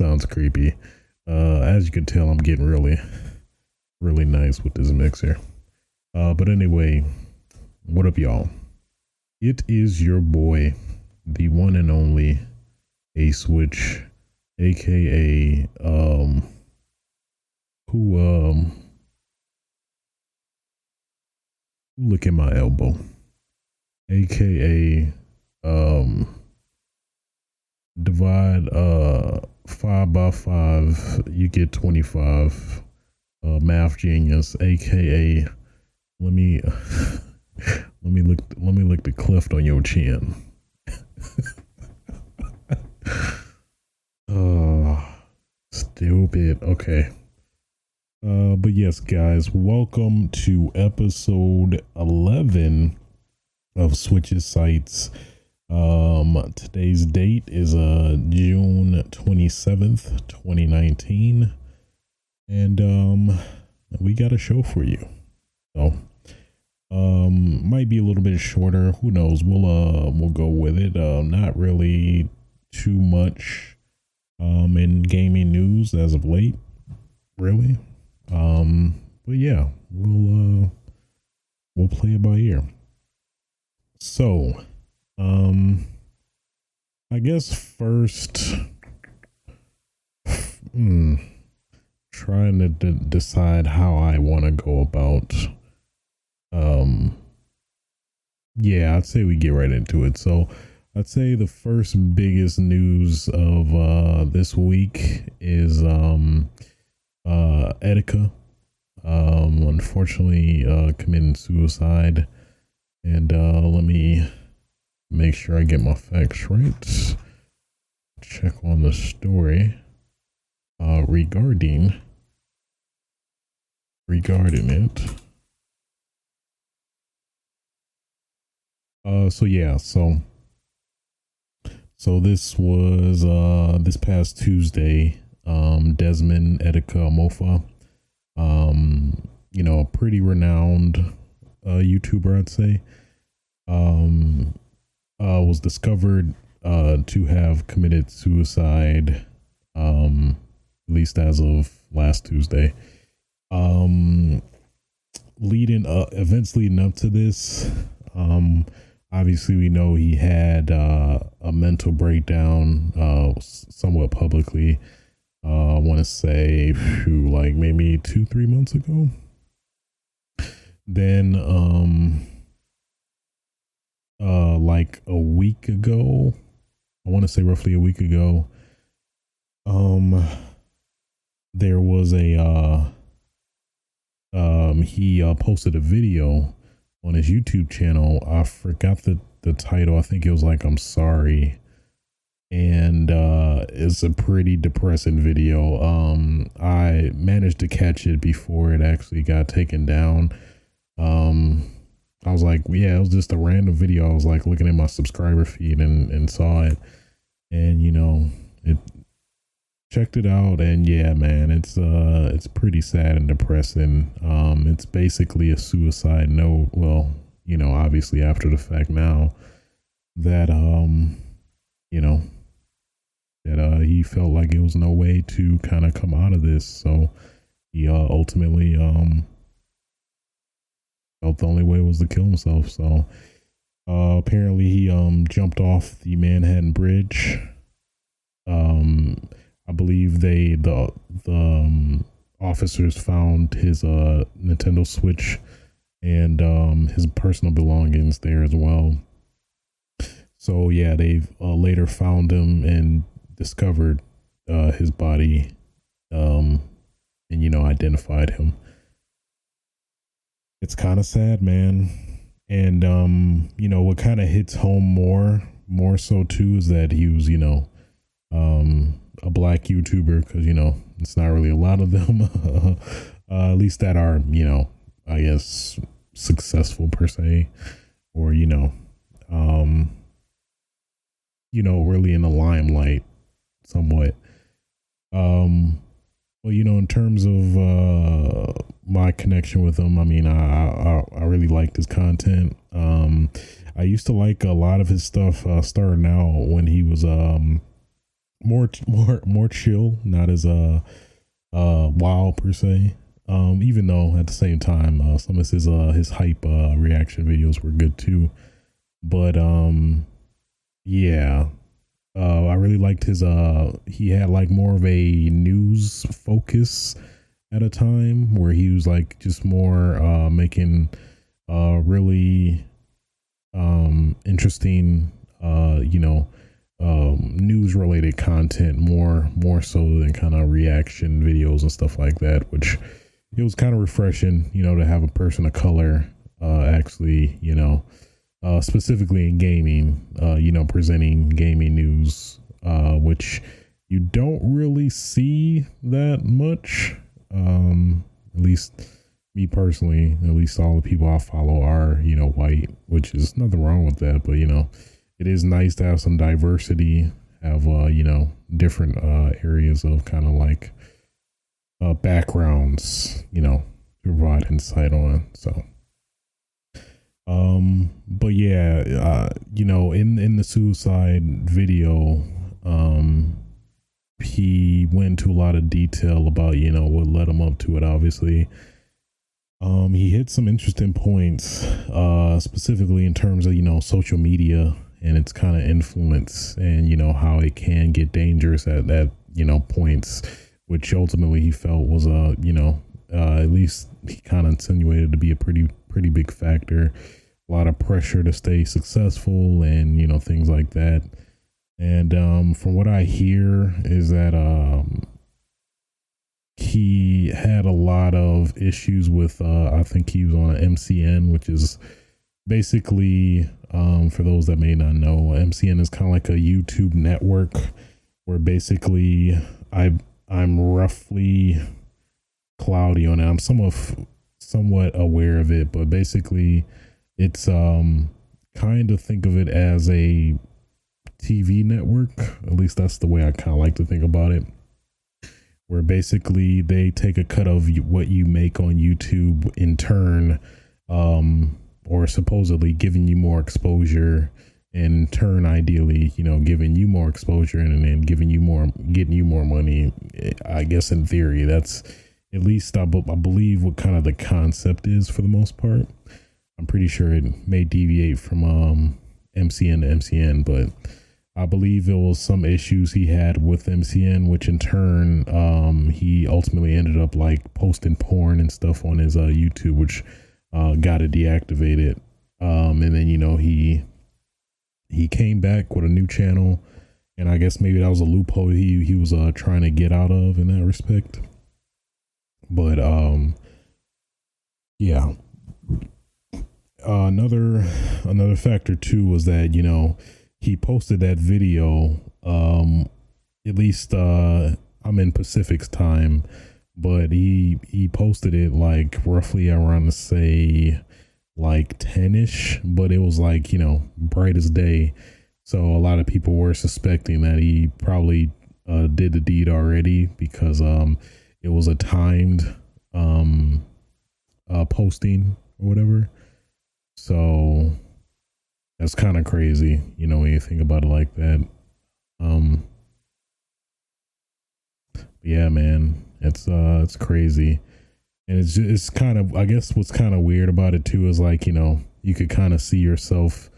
sounds creepy. As you can tell, I'm getting really nice with this mixer. But anyway, what up, y'all? It is your boy, the one and only A Switch, aka who look at my elbow, aka divide 5 by 5, you get 25. Math genius, aka let me lick the cleft on your chin. Stupid. Okay. But yes, guys, welcome to episode 11 of Switch's Sights. Today's date is June 27th, 2019, and we got a show for you. So might be a little bit shorter, who knows. We'll go with it. Not really too much in gaming news as of late, really. But yeah, we'll play it by ear. So I guess first, trying to decide how I want to go about. Yeah, I'd say we get right into it. So I'd say the first biggest news of this week is Etika unfortunately committing suicide. And let me make sure I get my facts right. Check on the story regarding it. So this was this past Tuesday. Desmond Etika Mofa, a pretty renowned YouTuber, I'd say, was discovered to have committed suicide, at least as of last Tuesday. Events leading up to this, obviously we know he had a mental breakdown somewhat publicly. I want to say like maybe 2-3 months ago. Then like a week ago, I want to say roughly a week ago, there was he posted a video on his YouTube channel. I forgot the title. I think it was like "I'm Sorry," and it's a pretty depressing video. I managed to catch it before it actually got taken down. I was like, yeah, it was just a random video. I was like looking at my subscriber feed and saw it, and it checked it out, and yeah, man, it's pretty sad and depressing. It's basically a suicide note. Well, obviously after the fact now that he felt like there was no way to kind of come out of this, so he ultimately felt the only way was to kill himself. So apparently he jumped off the Manhattan Bridge. I believe the officers found his Nintendo Switch and his personal belongings there as well. So yeah, they later found him and discovered his body, and identified him. It's kind of sad, man. And what kind of hits home more so too is that he was a black YouTuber, because it's not really a lot of them at least that are I guess successful per se, or really in the limelight somewhat. Well, in terms of my connection with him, I mean, I really liked his content. I used to like a lot of his stuff starting out when he was more chill, not as wild per se. Even though at the same time, some of his hype reaction videos were good too. But yeah, I really liked his he had like more of a news focus at a time where he was like just more making really interesting news related content more so than kind of reaction videos and stuff like that, which it was kind of refreshing, to have a person of color actually, specifically in gaming, presenting gaming news, which you don't really see that much. At least me personally, at least all the people I follow are, white, which is nothing wrong with that. But, it is nice to have some diversity, have, different areas of kind of like backgrounds, to provide insight on. So, but yeah, in the suicide video, he went into a lot of detail about, what led him up to it, obviously. He hit some interesting points, specifically in terms of, social media and its kind of influence and, how it can get dangerous at points, which ultimately he felt was, at least he kind of insinuated to be a pretty big factor. A lot of pressure to stay successful and, things like that. And from what I hear is that he had a lot of issues with, I think he was on an MCN, which is basically, for those that may not know, MCN is kind of like a YouTube network where basically I'm roughly cloudy on it. I'm somewhat aware of it, but basically it's kind of think of it as a TV network. At least that's the way I kind of like to think about it, where basically they take a cut of what you make on YouTube in turn, or supposedly giving you more exposure, and in turn, ideally, giving you more exposure and then getting you more money. I guess in theory, that's at least I believe what kind of the concept is for the most part. I'm pretty sure it may deviate from MCN to MCN, but I believe it was some issues he had with MCN, which in turn, he ultimately ended up like posting porn and stuff on his YouTube, which got it deactivated. And then, he came back with a new channel, and I guess maybe that was a loophole he was trying to get out of in that respect. But yeah. Another factor too was that, he posted that video, at least I'm in Pacific's time, but he posted it like roughly around, say, like 10ish, but it was like, bright as day. So a lot of people were suspecting that he probably did the deed already, because it was a timed posting or whatever. So that's kind of crazy, when you think about it like that. Yeah, man, it's crazy. And it's kind of, I guess what's kind of weird about it too is like, you could kind of see yourself,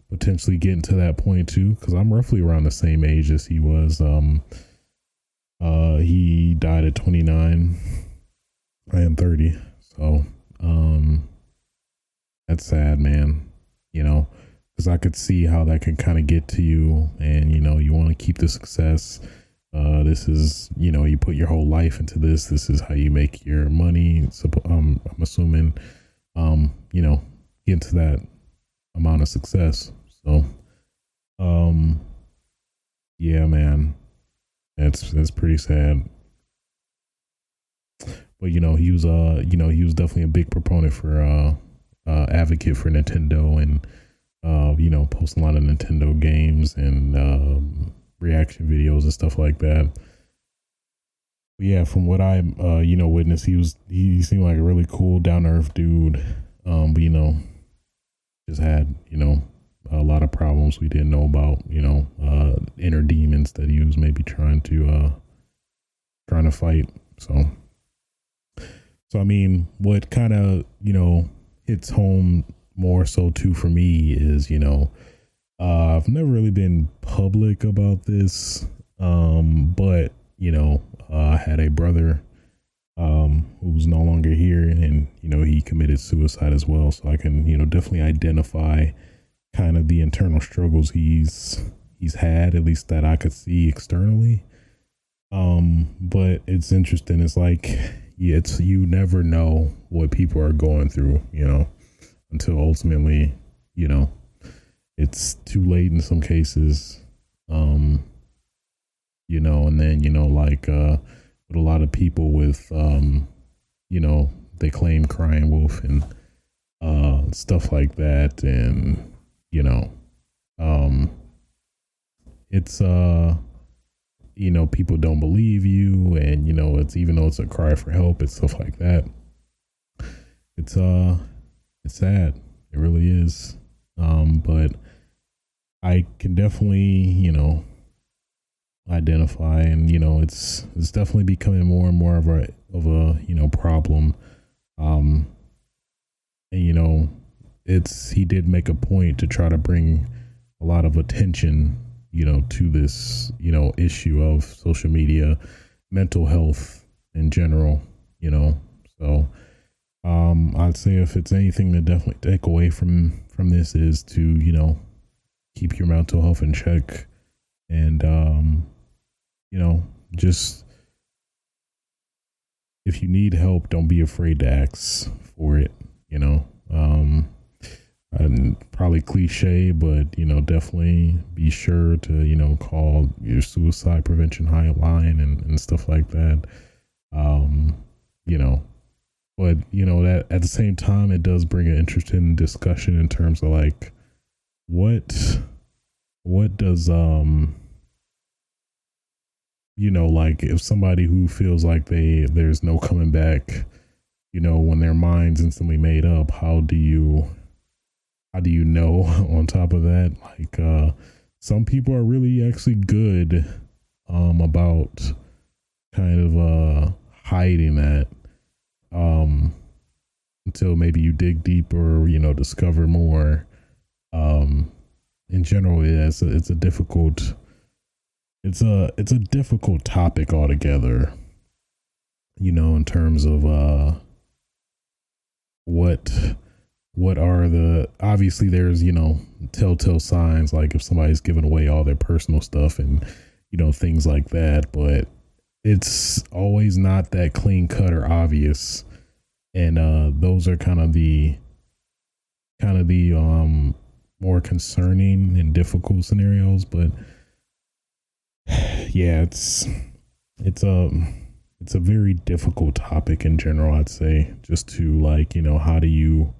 potentially getting to that point too. Cause I'm roughly around the same age as he was. He died at 29. I am 30. So, that's sad, man, cause I could see how that can kind of get to you, and, you want to keep the success. This is, you put your whole life into this. This is how you make your money. So, I'm assuming, get to that amount of success. So, yeah, man, that's pretty sad. But, he was definitely a big proponent for, advocate for Nintendo, and, posting a lot of Nintendo games and, reaction videos and stuff like that. But yeah, from what I witnessed, he seemed like a really cool, down to earth dude. But just had a lot of problems we didn't know about, inner demons that he was maybe trying to fight. So I mean, what kind of, hits home more so too for me is, I've never really been public about this. But I had a brother, who's no longer here, and, he committed suicide as well. So I can, definitely identify kind of the internal struggles he's had, at least that I could see externally. But it's interesting. It's like, you never know what people are going through, until ultimately, it's too late in some cases. And then, with a lot of people with, they claim crying wolf and, stuff like that. And, it's, people don't believe you, and, it's, even though it's a cry for help, it's stuff like that. It's sad. It really is. But I can definitely, identify, and, it's definitely becoming more and more of a problem. And, he did make a point to try to bring a lot of attention, to this, issue of social media, mental health in general, so, I'd say if it's anything to definitely take away from this is to, keep your mental health in check, and, just, if you need help, don't be afraid to ask for it, and probably cliche, but, definitely be sure to, call your suicide prevention hotline and stuff like that. But, that at the same time, it does bring an interesting discussion in terms of like, what does, like if somebody who feels like there's no coming back, when their mind's instantly made up, how do you know on top of that, like, some people are really actually good, about kind of, hiding that, until maybe you dig deeper, discover more. In general, it's a difficult topic altogether, in terms of, what are obviously there's, telltale signs, like if somebody's giving away all their personal stuff and, things like that, but it's always not that clean cut or obvious. And, those are kind of the more concerning and difficult scenarios. But yeah, it's a very difficult topic in general, I'd say, just to like, how do you,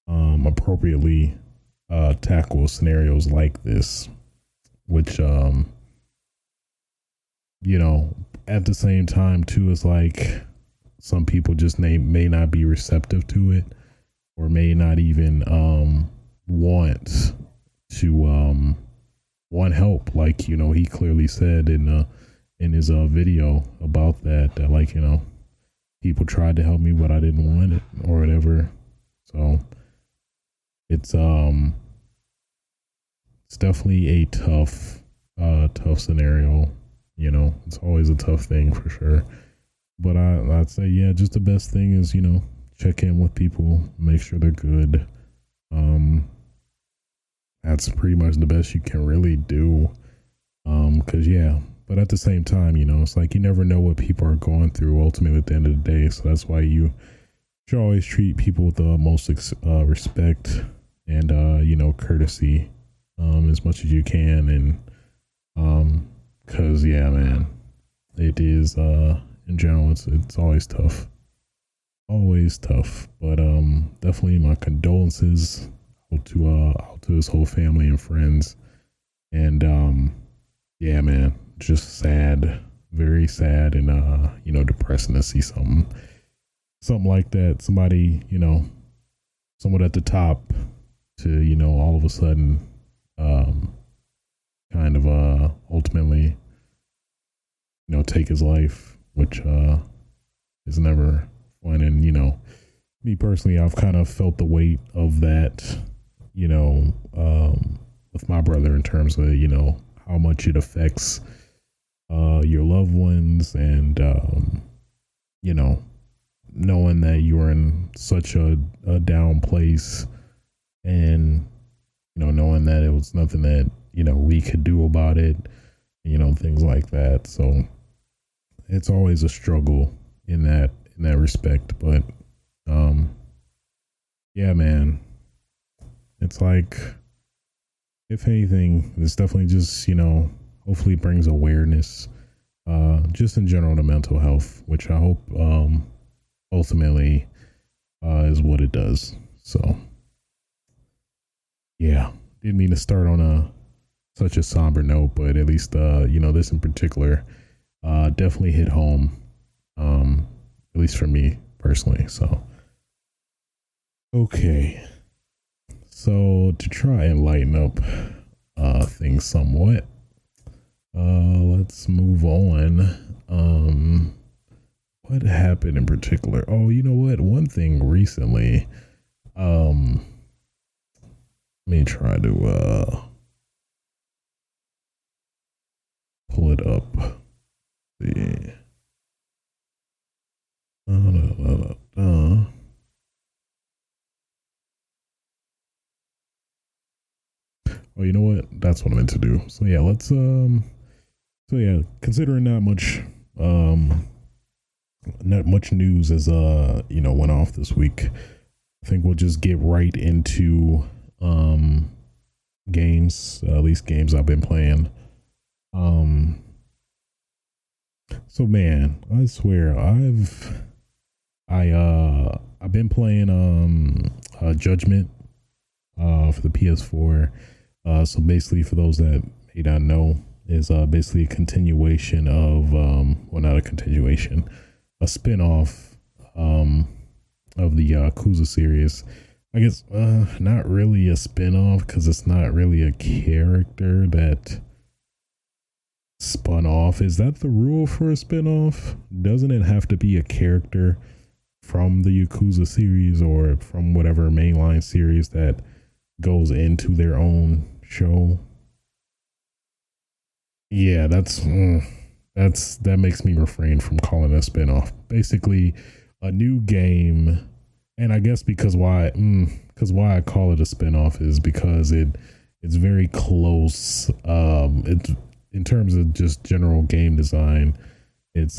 appropriately, tackle scenarios like this, which, at the same time too, is like some people just may not be receptive to it, or may not even, want to, want help. Like, he clearly said in his video about that like, people tried to help me, but I didn't want it or whatever. So it's definitely a tough scenario. It's always a tough thing for sure. But I'd say, yeah, just the best thing is, check in with people, make sure they're good. That's pretty much the best you can really do. Cause yeah, but at the same time, it's like, you never know what people are going through ultimately at the end of the day. So that's why you should always treat people with the most respect and, courtesy, as much as you can. And, cause yeah, man, it is, in general, it's always tough, but, definitely my condolences out to his whole family and friends. And, yeah, man, just sad, very sad, and, depressing to see something like that. Somebody, someone at the top, to, all of a sudden, kind of, ultimately, take his life, which, is never fun. And, me personally, I've kind of felt the weight of that, with my brother in terms of, how much it affects, your loved ones, and, knowing that you're in such a down place, and, knowing that it was nothing that, we could do about it, things like that. So it's always a struggle in that respect. But, yeah, man, it's like, if anything, it's definitely just, hopefully brings awareness, just in general to mental health, which I hope, ultimately, is what it does. So, yeah, didn't mean to start on such a somber note, but at least, this in particular, definitely hit home, at least for me personally. So, okay. So to try and lighten up, things somewhat, let's move on. What happened in particular? Oh, you know what? One thing recently, let me try to, pull it up. See. Oh, you know what? That's what I meant to do. So yeah, let's considering not much news as went off this week, I think we'll just get right into games, at least games I've been playing. So man, I swear I've been playing Judgment for the PS4. So basically, for those that may not know, is basically a continuation of not a continuation, a spin-off of the Yakuza series. I guess not really a spin-off, because it's not really a character that spun off. Is that the rule for a spin-off? Doesn't it have to be a character from the Yakuza series or from whatever mainline series that goes into their own show? Yeah, that makes me refrain from calling it a spinoff. Basically, a new game, and I guess because why I call it a spinoff is because it's very close. It's in terms of just general game design, it's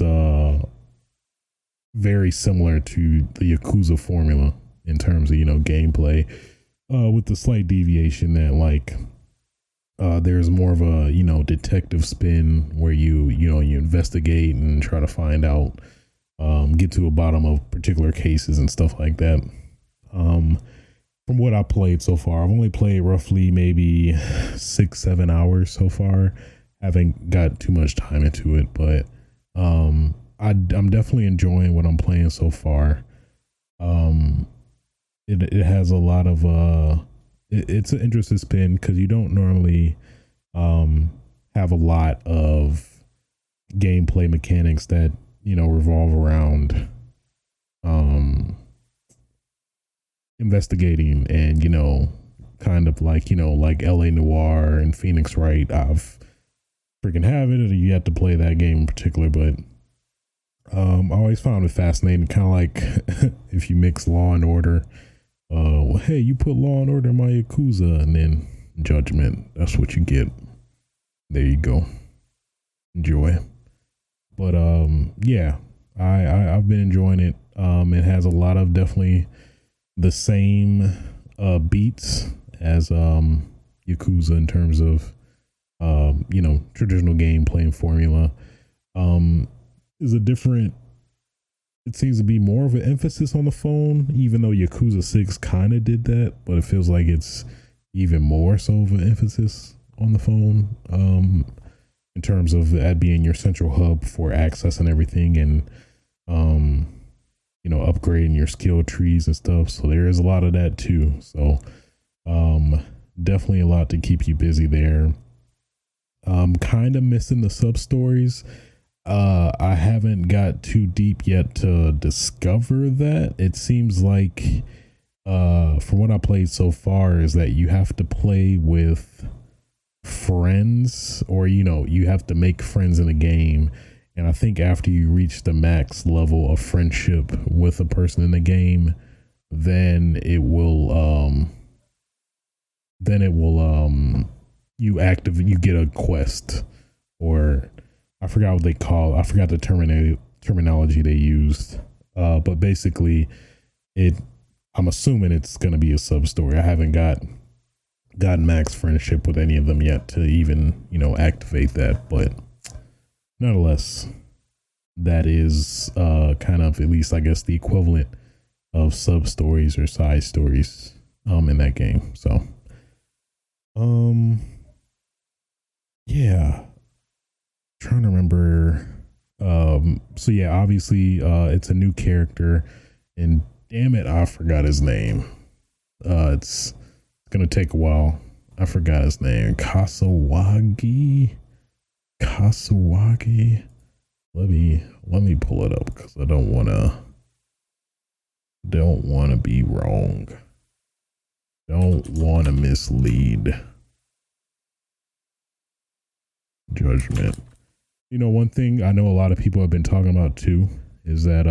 very similar to the Yakuza formula in terms of gameplay, with the slight deviation that there's more of a detective spin where you investigate and try to find out, get to a bottom of particular cases and stuff like that. From what I played so far, I've only played roughly maybe 6-7 hours so far. Haven't got too much time into it, but I'm definitely enjoying what I'm playing so far. It has a lot of it's an interesting spin because you don't normally have a lot of gameplay mechanics that revolve around investigating and kind of like LA Noire and Phoenix Wright. I've freaking have it, or you have to play that game in particular, but I always found it fascinating, kind of like if you mix Law and Order. Hey, you put Law and Order in my Yakuza, and then Judgment. That's what you get. There you go. Enjoy. But yeah, I've been enjoying it. It has a lot of definitely the same beats as Yakuza in terms of traditional gameplay and formula. It seems to be more of an emphasis on the phone, even though Yakuza 6 kind of did that, but it feels like it's even more so of an emphasis on the phone, in terms of that being your central hub for access and everything, and upgrading your skill trees and stuff. So there is a lot of that too. So Definitely a lot to keep you busy there. Kind of missing the sub stories. I haven't got too deep yet to discover that. It seems like, from what I played so far, is that you have to play with friends, or you have to make friends in a game. And I think after you reach the max level of friendship with a person in the game, then it will you get a quest, or I forgot the terminology they used. But basically I'm assuming it's going to be a sub story. I haven't gotten max friendship with any of them yet to even, activate that. But nonetheless, that is kind of, at least I guess, the equivalent of sub stories or side stories in that game. So yeah, trying to remember. So yeah, obviously it's a new character, and damn it, I forgot his name. It's gonna take a while. I forgot his name. Kasawagi. Let me pull it up, because I don't wanna be wrong. Don't wanna mislead judgment. One thing I know a lot of people have been talking about too is that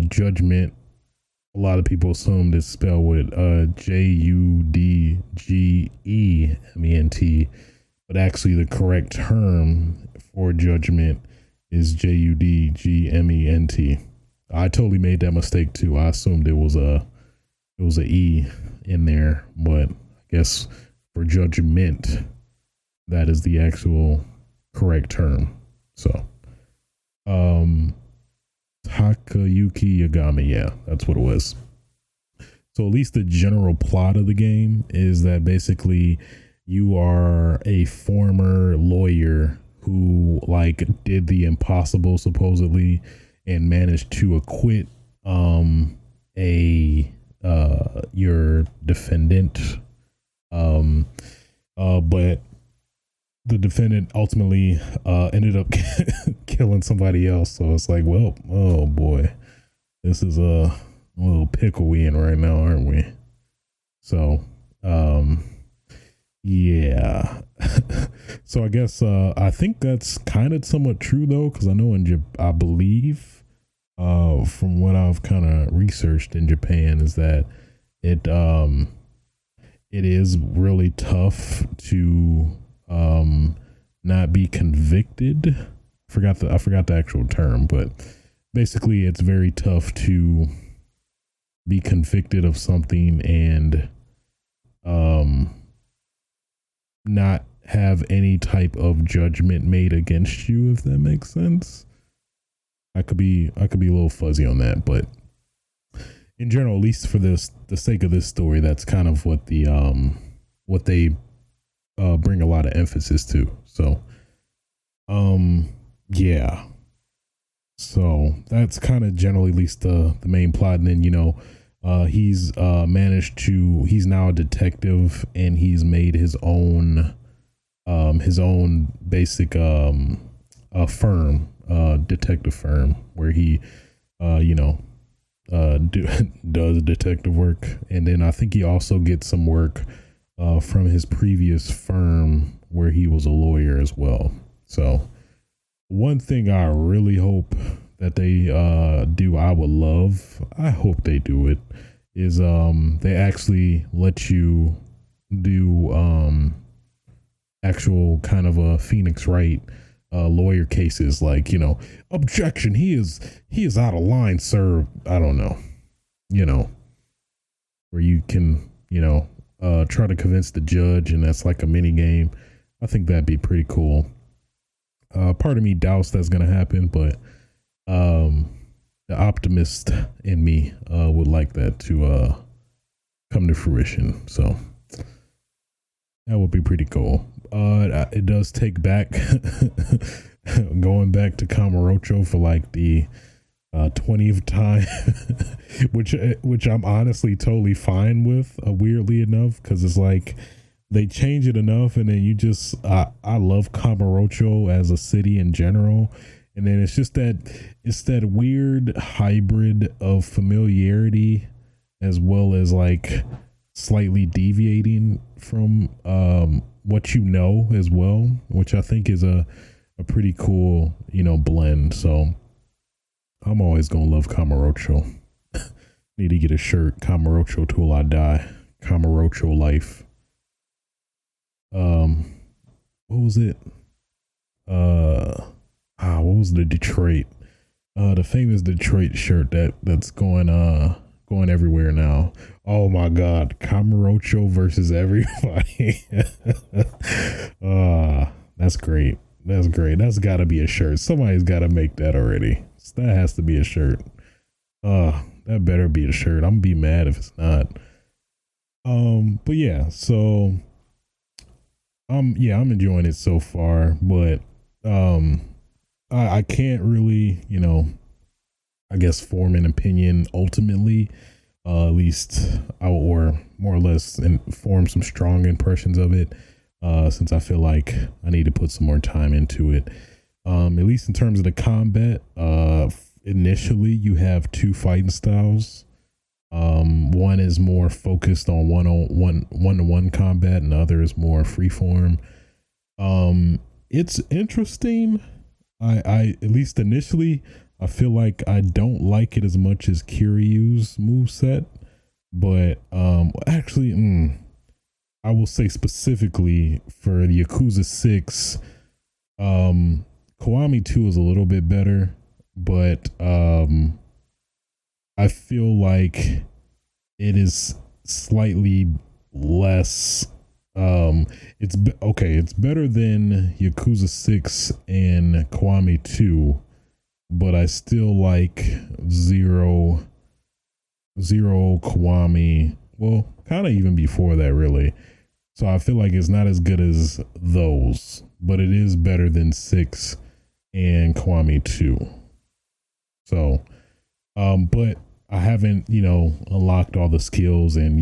judgment, a lot of people assumed it's spelled with Judgement, but actually the correct term for judgment is Judgment. I totally made that mistake too. I assumed it was a E in there, but I guess for judgment, that is the actual correct term. So, Takayuki Yagami, yeah, that's what it was. So at least the general plot of the game is that basically you are a former lawyer who did the impossible supposedly and managed to acquit your defendant, but the defendant ultimately ended up killing somebody else. So it's like, well, oh boy, this is a little pickle we in right now, aren't we? So yeah. So I guess I think that's kind of somewhat true though, because I know I believe from what I've kind of researched in Japan is that it is really tough to not be convicted. I forgot the actual term, but basically it's very tough to be convicted of something and not have any type of judgment made against you, if that makes sense. I could be a little fuzzy on that, but in general, at least for the sake of this story, that's kind of what what they bring a lot of emphasis to. So yeah, so that's kind of generally at least the main plot. And then he's he's now a detective, and he's made his own basic firm, detective firm, where he does detective work. And then I think he also gets some work from his previous firm where he was a lawyer as well. So one thing I really hope that they do, I hope they do it, is they actually let you do actual kind of a Phoenix Wright lawyer cases, objection, he is out of line, sir. I don't know, where you can try to convince the judge, and that's like a mini game. I think that'd be pretty cool. Part of me doubts that's gonna happen, but the optimist in me would like that to come to fruition. So that would be pretty cool. It does take back going back to Kamurocho for the 20th time, which I'm honestly totally fine with, weirdly enough, because it's like they change it enough, and then you just I love Camarocho as a city in general, and then it's just that it's that weird hybrid of familiarity as well as like slightly deviating from what you know as well, which I think is a pretty cool, blend. So I'm always gonna love Camarocho. Need to get a shirt, Camarocho till I die. Camarocho life. What was it? What was the Detroit? The famous Detroit shirt that's going everywhere now. Oh my God, Camarocho versus everybody. That's great. That's great. That's got to be a shirt. Somebody's got to make that already. That has to be a shirt. That better be a shirt. I'm gonna be mad if it's not. But yeah, so I'm enjoying it so far, but I can't really, I guess form an opinion ultimately. At least or more or less form some strong impressions of it. Since I feel like I need to put some more time into it. At least in terms of the combat, initially you have two fighting styles. One is more focused on one-to-one combat, and the other is more freeform. It's interesting. I at least initially, I feel like I don't like it as much as Kiryu's moveset, but actually, I will say specifically for the Yakuza 6, Kiwami 2 is a little bit better, but I feel like it is slightly less. It's better than Yakuza 6 and Kiwami 2, but I still like Zero Kiwami. Well, kind of even before that, really. So I feel like it's not as good as those, but it is better than 6 and Kiwami 2. So, but I haven't, unlocked all the skills and,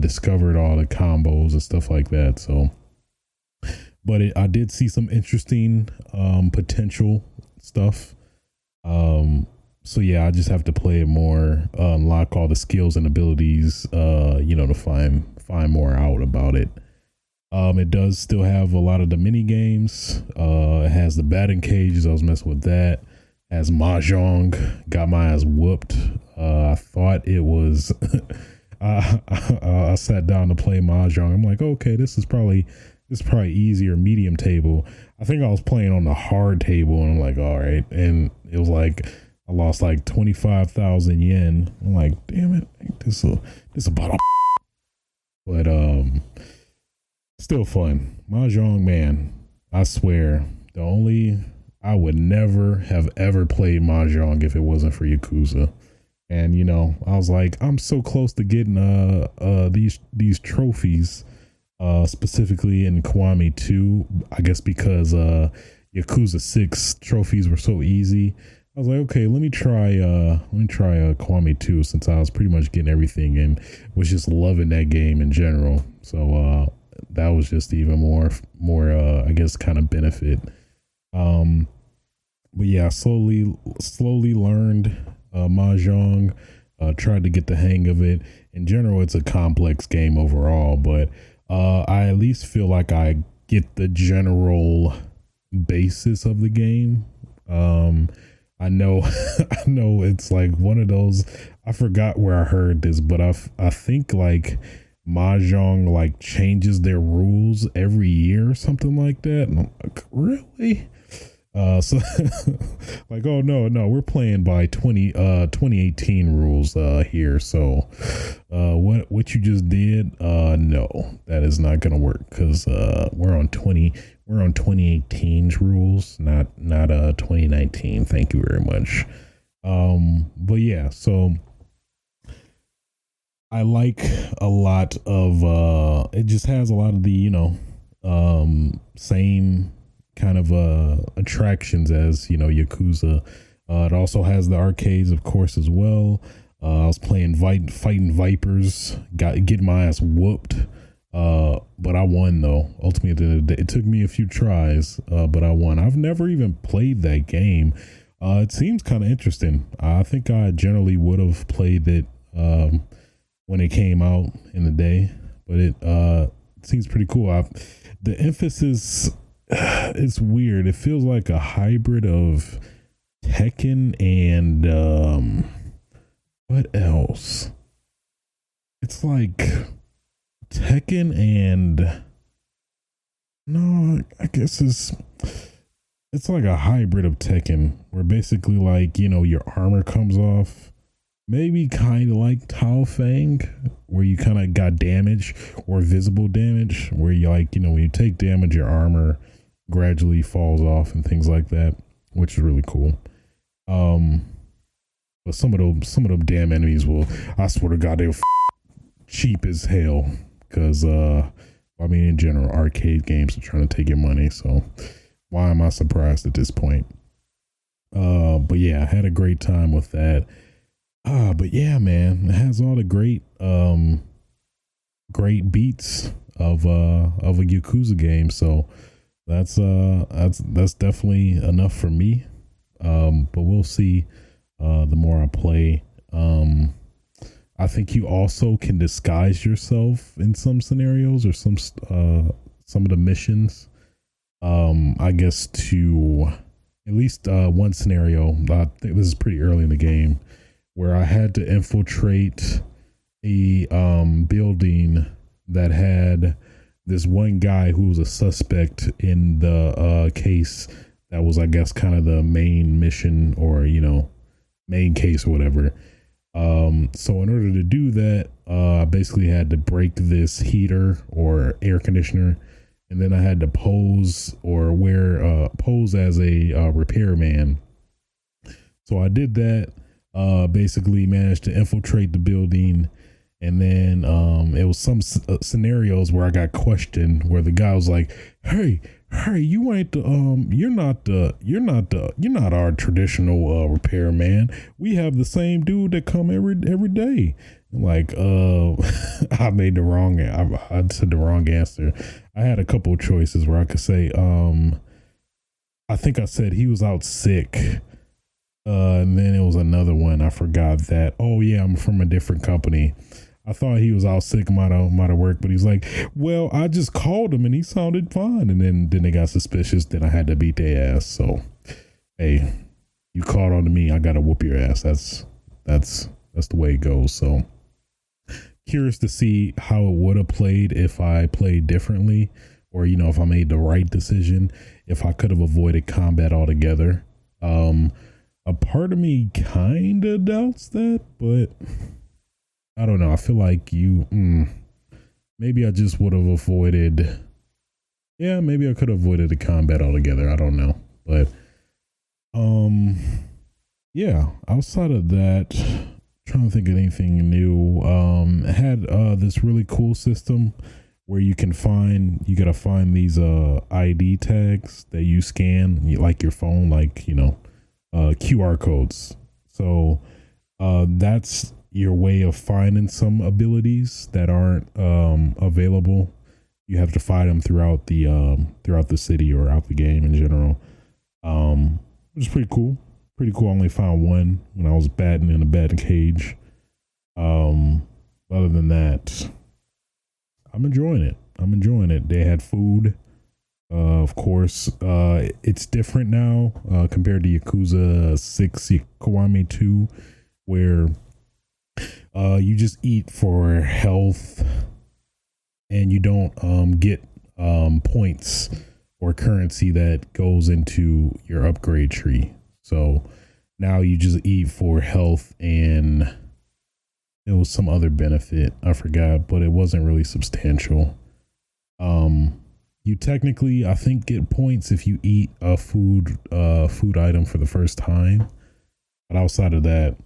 discovered all the combos and stuff like that. So, but I did see some interesting potential stuff. So yeah, I just have to play it more, unlock all the skills and abilities, to find more out about it. It does still have a lot of the mini games. It has the batting cages. I was messing with that. As Mahjong, got my ass whooped. I thought it was. I sat down to play Mahjong. I'm like, okay, this is probably easier medium table. I think I was playing on the hard table, and I'm like, all right. And it was like I lost like 25,000 yen. I'm like, damn it, this about a. But still fun. Mahjong, man. I swear, I would never have ever played Mahjong if it wasn't for Yakuza. And I was like, I'm so close to getting these trophies, specifically in Kiwami 2. I guess because Yakuza 6 trophies were so easy. I was like, okay, let me try Kiwami 2, since I was pretty much getting everything and was just loving that game in general. So that was just even more I guess kind of benefit. But yeah, slowly learned Mahjong, tried to get the hang of it. In general, it's a complex game overall, but I at least feel like I get the general basis of the game. I know it's like one of those, I forgot where I heard this, but I think like Mahjong like changes their rules every year or something like that. And I'm like, really? So like, oh no, we're playing by 2018 rules here. So what you just did, no, that is not gonna work, because we're on 2018's rules, not 2019. Thank you very much. But yeah, so I like a lot of it just has a lot of the same kind of attractions as Yakuza It also has the arcades, of course, as well. I was playing fighting Vipers, getting my ass whooped. But I won though. Ultimately, at the end of the day, it took me a few tries, but I won. I've never even played that game. It seems kind of interesting. I think I generally would have played it when it came out in the day, but it seems pretty cool. The emphasis, it's weird. It feels like a hybrid of Tekken and what else? It's like Tekken and no, I guess it's like a hybrid of Tekken where basically like, your armor comes off. Maybe kind of like Tao Fang, where you kind of got damage or visible damage, where you like, when you take damage, your armor gradually falls off and things like that, which is really cool. But some of them damn enemies I swear to God, they're cheap as hell. Because, in general, arcade games are trying to take your money. So why am I surprised at this point? But yeah, I had a great time with that. But yeah, man, it has all the great beats of a Yakuza game. So that's definitely enough for me. But we'll see. The more I play, I think you also can disguise yourself in some scenarios or some of the missions. I guess to at least one scenario. I think this is pretty early in the game, where I had to infiltrate a building that had this one guy who was a suspect in the case that was, I guess, kind of the main mission or, main case or whatever. So in order to do that, I basically had to break this heater or air conditioner, and then I had to pose as a repairman. So I did that. Basically managed to infiltrate the building, and then it was some scenarios where I got questioned, where the guy was like, hey, you ain't you're not our traditional repairman. We have the same dude that come every day. Like I made the wrong I said the wrong answer. I had a couple of choices where I could say I think I said he was out sick. And then it was another one. I forgot that. Oh yeah, I'm from a different company. I thought he was out sick, might have worked, but he's like, well, I just called him and he sounded fine. And then they got suspicious. Then I had to beat their ass. So, hey, you called on to me, I gotta whoop your ass. That's the way it goes. So, curious to see how it would have played if I played differently, or if I made the right decision, if I could have avoided combat altogether. A part of me kind of doubts that, but I don't know. I feel like maybe I just would have avoided. Yeah, maybe I could have avoided the combat altogether. I don't know. But, yeah, outside of that, trying to think of anything new. It had this really cool system where you gotta find these ID tags that you scan, like your phone, like, QR codes. So that's your way of finding some abilities that aren't available. You have to find them throughout the city or out the game in general. Which is pretty cool. I only found one when I was batting in a batting cage. Other than that, I'm enjoying it. They had food. Of course, it's different now compared to Yakuza 6, Kiwami 2, where you just eat for health and you don't get points or currency that goes into your upgrade tree. So now you just eat for health, and it was some other benefit. I forgot, but it wasn't really substantial. You technically, I think, get points if you eat a food item for the first time, but outside of that,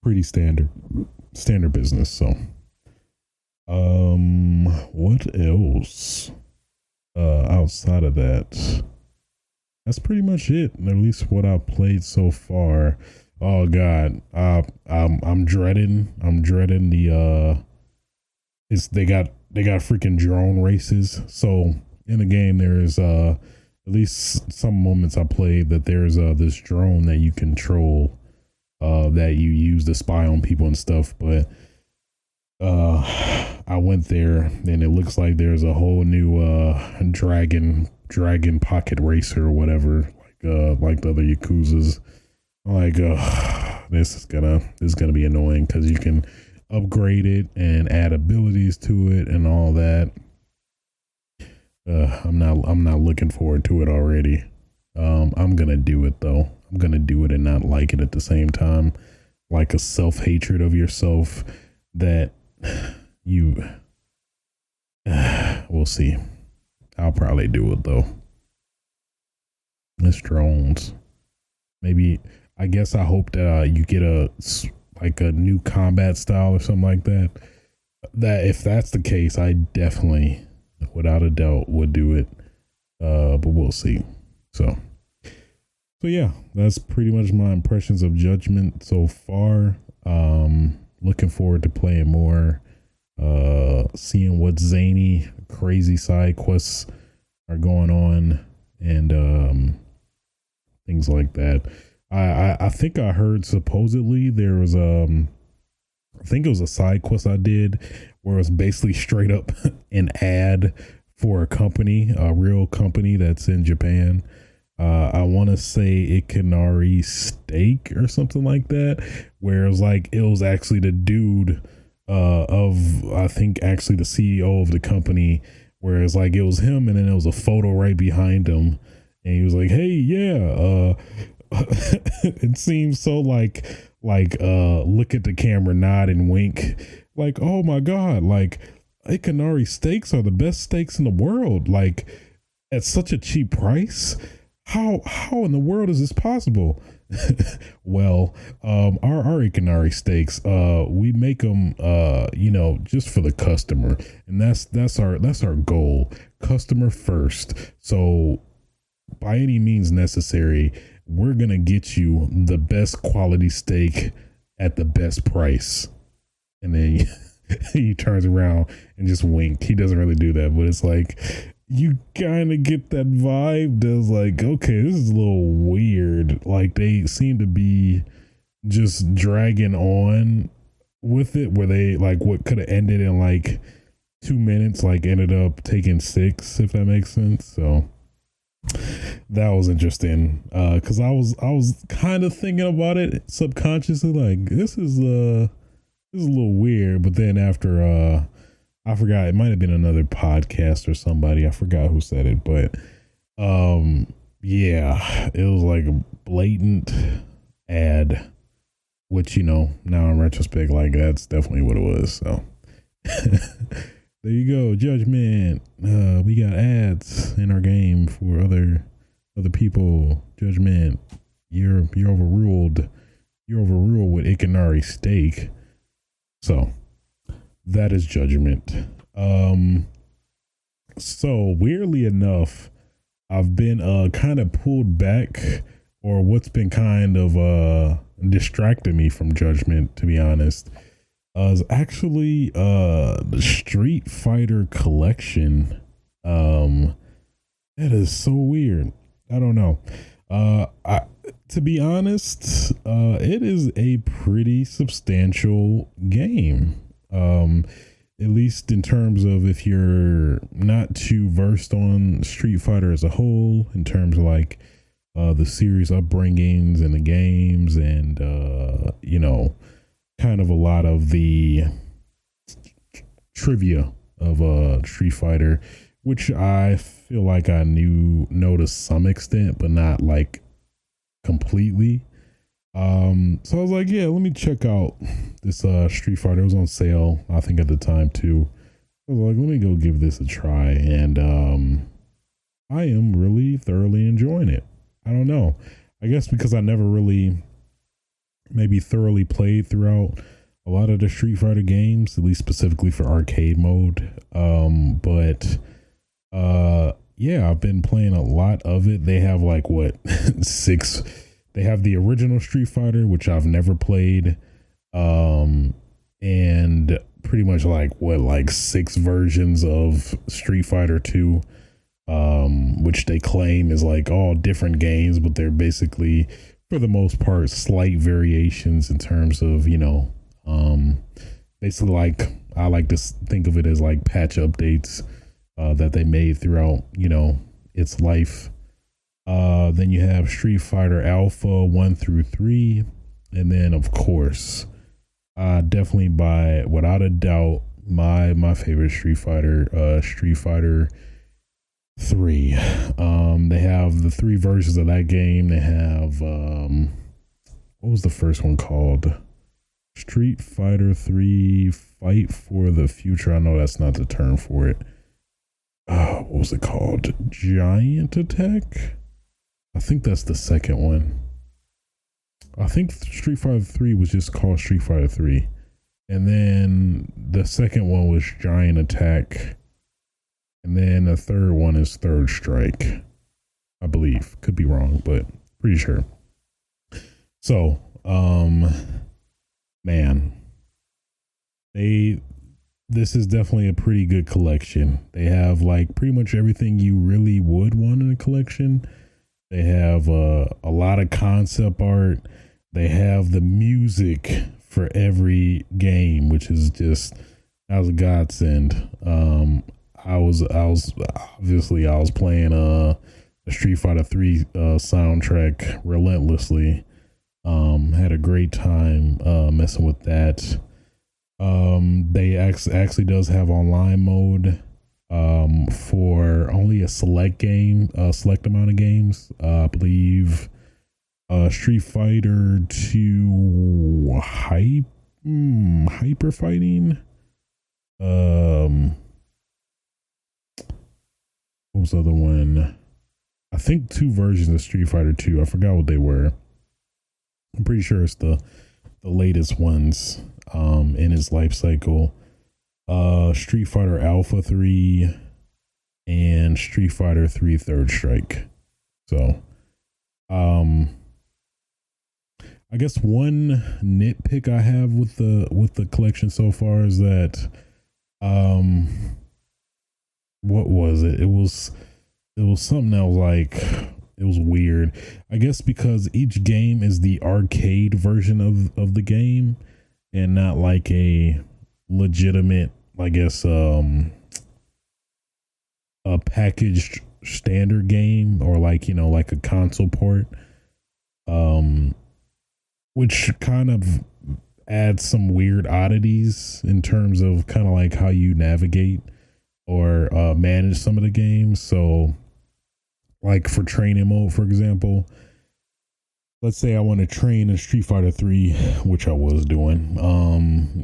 pretty standard business. So, what else? Outside of that, that's pretty much it. At least what I've played so far. Oh God, I'm dreading. I'm dreading the It's they got freaking drone races. So in the game, there's at least some moments I played that there's this drone that you control, that you use to spy on people and stuff. But I went there and it looks like there's a whole new dragon pocket racer or whatever, like the other Yakuzas. Like this is gonna be annoying because you can upgrade it and add abilities to it and all that. I'm not looking forward to it already. I'm gonna do it though. I'm gonna do it and not like it at the same time, like a self-hatred of yourself that you we'll see. I'll probably do it though. It's drones. Maybe, I guess I hope that you get a new combat style or something like that. That if that's the case, I definitely, without a doubt, would do it. But we'll see. So yeah, that's pretty much my impressions of Judgment so far. Looking forward to playing more, seeing what zany, crazy side quests are going on, and things like that. I think I heard supposedly there was I think it was a side quest I did where it was basically straight up an ad for a company, a real company that's in Japan. I want to say Ikanari Steak or something like that, where it was actually the dude of, I think actually the CEO of the company, where it's like it was him and then there was a photo right behind him and he was like, hey, yeah, it seems so like look at the camera, nod and wink, like, oh my God, like Ikanari steaks are the best steaks in the world, like at such a cheap price. How in the world is this possible? Well, our Ikanari steaks, we make them, just for the customer, and that's our goal, customer first. So by any means necessary, we're going to get you the best quality steak at the best price. And then he turns around and just wink. He doesn't really do that, but it's like, you kind of get that vibe that's like, okay, this is a little weird. Like they seem to be just dragging on with it, where they like what could have ended in like 2 minutes, like ended up taking 6, if that makes sense. So that was interesting, because I was kind of thinking about it subconsciously, like this is a little weird. But then after I forgot, it might have been another podcast or somebody, I forgot who said it, but yeah, it was like a blatant ad, which, now in retrospect, like that's definitely what it was. So there you go, Judgment. We got ads in our game for other people. Judgment, you're overruled. You're overruled with Ikanari steak. So that is Judgment. So weirdly enough, I've been kind of pulled back, or what's been kind of distracting me from Judgment, to be honest, is actually the Street Fighter collection. That is so weird. I don't know. To be honest, it is a pretty substantial game. At least in terms of if you're not too versed on Street Fighter as a whole, in terms of like the series upbringings and the games, and kind of a lot of the trivia of Street Fighter, which I feel like I know to some extent, but not like completely. So I was like, yeah, let me check out this Street Fighter. It was on sale, I think, at the time too. I was like, let me go give this a try, and I am really thoroughly enjoying it. I don't know. I guess because I never really maybe thoroughly played throughout a lot of the Street Fighter games, at least specifically for arcade mode. But yeah, I've been playing a lot of it. They have like what six. They have the original Street Fighter, which I've never played, and pretty much like six versions of Street Fighter 2, which they claim is like all different games, but they're basically, for the most part, slight variations in terms of, basically, like, I like to think of it as like patch updates that they made throughout, its life. Then you have Street Fighter Alpha 1 through 3. And then, of course, definitely without a doubt, my favorite Street Fighter, Street Fighter 3. They have the three versions of that game. They have, what was the first one called? Street Fighter 3 Fight for the Future. I know that's not the term for it. What was it called? Giant Attack? I think that's the second one. I think Street Fighter 3 was just called Street Fighter 3. And then the second one was Giant Attack. And then the third one is Third Strike, I believe. Could be wrong, but pretty sure. So, man, this is definitely a pretty good collection. They have like pretty much everything you really would want in a collection. They have a lot of concept art. They have the music for every game, which is just, that was a godsend. I was playing the Street Fighter 3 soundtrack relentlessly. Had a great time messing with that. They actually does have online mode for only a select amount of games. I believe Street Fighter 2 hyper fighting. What was the other one? I think two versions of Street Fighter 2. I forgot what they were. I'm pretty sure it's the latest ones in its life cycle. Street Fighter Alpha 3 and Street Fighter 3 Third Strike. So, I guess one nitpick I have with the collection so far is that, what was it? It was something that was like, it was weird. I guess because each game is the arcade version of the game and not like a legitimate, I guess, a packaged standard game, or like, like a console port, which kind of adds some weird oddities in terms of kind of like how you navigate or manage some of the games. So like for training mode, for example, let's say I want to train in Street Fighter 3, which I was doing.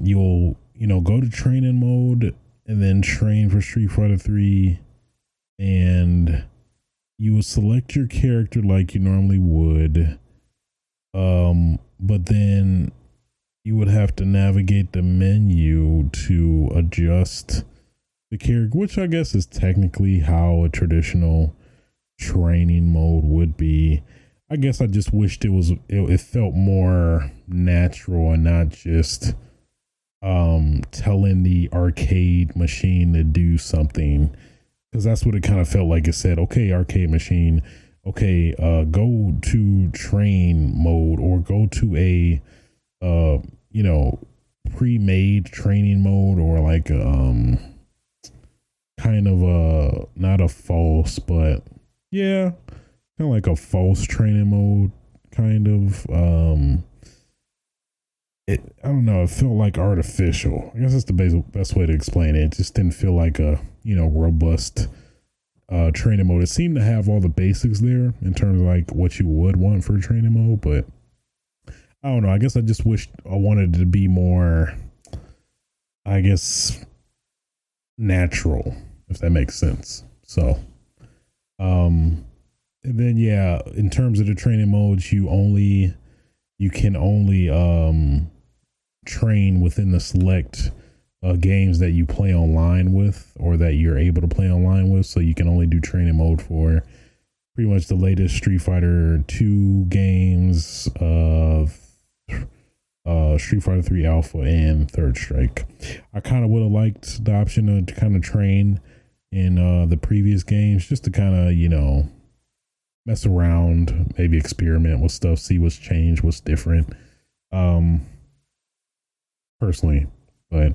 You'll, go to training mode and then train for Street Fighter 3, and you will select your character like you normally would. But then you would have to navigate the menu to adjust the character, which I guess is technically how a traditional training mode would be. I guess I just wished it felt more natural and not just telling the arcade machine to do something, because that's what it kind of felt like. It said, okay, arcade machine, okay, go to train mode, or go to a pre-made training mode, or like kind of not a false, but yeah, kind of like a false training mode, kind of. I don't know, it felt like artificial. I guess that's the best way to explain it. It just didn't feel like a robust training mode. It seemed to have all the basics there in terms of like what you would want for a training mode, but I don't know. I guess I just wished I wanted it to be more, I guess, natural, if that makes sense. So, and then yeah, in terms of the training modes, you can only train within the select games that you play online with, or that you're able to play online with. So you can only do training mode for pretty much the latest Street Fighter 2 games, Street Fighter 3 Alpha and Third Strike. I kind of would have liked the option to kind of train in the previous games, just to kind of, you know, mess around, maybe experiment with stuff, see what's changed, what's different. Personally, but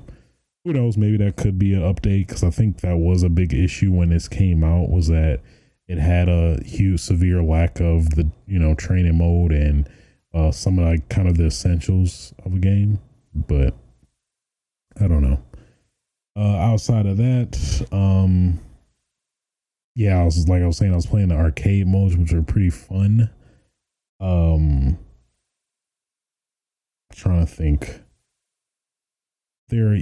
who knows, maybe that could be an update, because I think that was a big issue when this came out, was that it had a huge severe lack of the, you know, training mode and some of like kind of the essentials of a game. But I don't know. Outside of that, yeah, I was saying, I was playing the arcade modes, which are pretty fun. Trying to think. It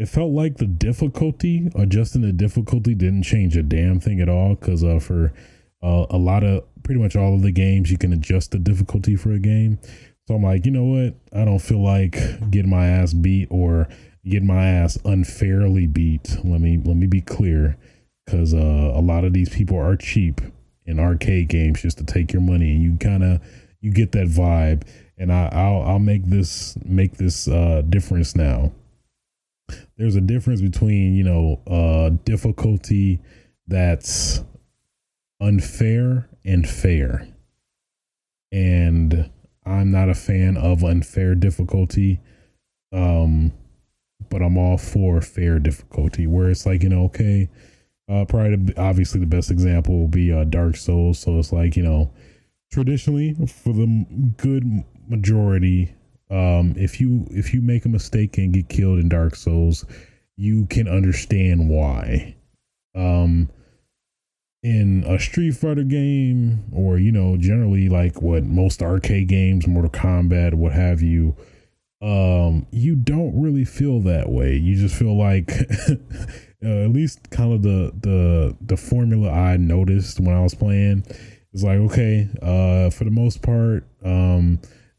felt like the difficulty, adjusting the difficulty, didn't change a damn thing at all. Because for a lot of, pretty much all of the games, you can adjust the difficulty for a game. So I'm like, you know what? I don't feel like getting my ass beat, or getting my ass unfairly beat. Let me be clear, because a lot of these people are cheap in arcade games just to take your money, and you get that vibe. And I'll make this difference now. There's a difference between, you know, difficulty that's unfair and fair. And I'm not a fan of unfair difficulty. But I'm all for fair difficulty, where it's like, you know, okay, obviously the best example will be Dark Souls. So it's like, you know, traditionally, for the good majority, if you make a mistake and get killed in Dark Souls, you can understand why. In a Street Fighter game, or, you know, generally like what most arcade games, Mortal Kombat, what have you, you don't really feel that way. You just feel like at least kind of the formula I noticed when I was playing is like, okay, for the most part,